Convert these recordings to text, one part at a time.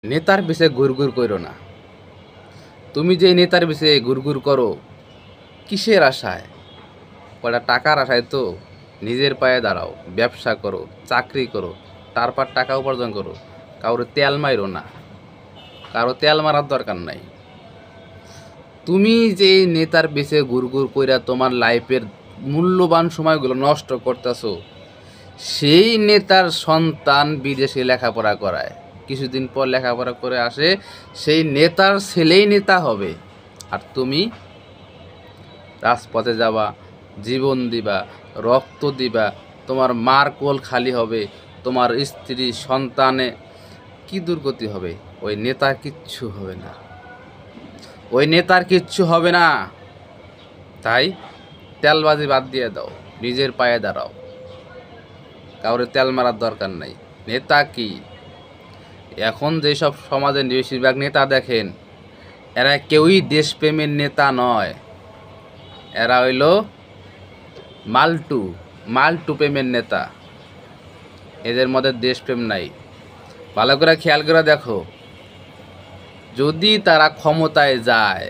নেতার পিছে ঘুরঘুর করো না। তুমি যে নেতার পিছে ঘুরঘুর করো কিসের আশায়? কয়টা টাকার আশায় তো। নিজের পায়ে দাঁড়াও, ব্যবসা করো, চাকরি করো, তারপর টাকা উপার্জন করো। কারো তেল মাইরো না, কারো তেল মারার দরকার নাই। তুমি যে নেতার পিছে ঘুরঘুর কইরা তোমার লাইফের মূল্যবান সময়গুলো নষ্ট করতেছো, সেই নেতার সন্তান বিদেশে লেখাপড়া করায়, কিছুদিন পর লেখাপড়া করে আসে, সেই নেতার ছেলেই নেতা হবে। আর তুমি রাজপথে যাবা, জীবন দিবা, রক্ত দিবা, তোমার মার কোল খালি হবে, তোমার স্ত্রী সন্তানে কি দুর্গতি হবে? ওই নেতার কিচ্ছু হবে না, ওই নেতার কিচ্ছু হবে না। তাই তেলবাজি বাদ দিয়ে দাও, নিজের পায়ে দাঁড়াও, কাউরে তেল মারার দরকার নাই। নেতা কি? এখন যেসব সমাজে বেশিরভাগ নেতা দেখেন, এরা কেউই দেশপ্রেমের নেতা নয়। এরা হইল মাল্টু মাল্টু প্রেমের নেতা। এদের মধ্যে দেশপ্রেম নাই। ভালো করে খেয়াল করে দেখো, যদি তারা ক্ষমতায় যায়,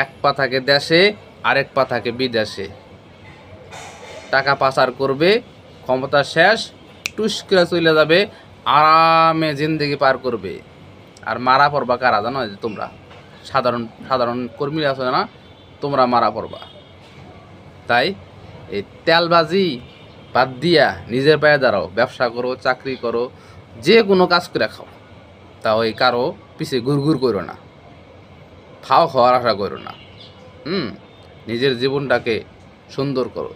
এক পা থাকে দেশে, আরেক পা থাকে বিদেশে। টাকা পাচার করবে, ক্ষমতা শেষ, টুস করে চলে যাবে, আরামে জিন্দগি পার করবে। আর মারা পড়বা কারা জানো? যে তোমরা সাধারণ সাধারণ কর্মীরা আছে না, তোমরা মারা পড়বা। তাই এই তেলবাজি বাদ দিয়া নিজের পায়ে দাঁড়াও, ব্যবসা করো, চাকরি করো, যে কোনো কাজ করে খাও। তা ওই কারো পিছে ঘুরঘুর করো না, খাওয়ার আশা করো না। নিজের জীবনটাকে সুন্দর করো।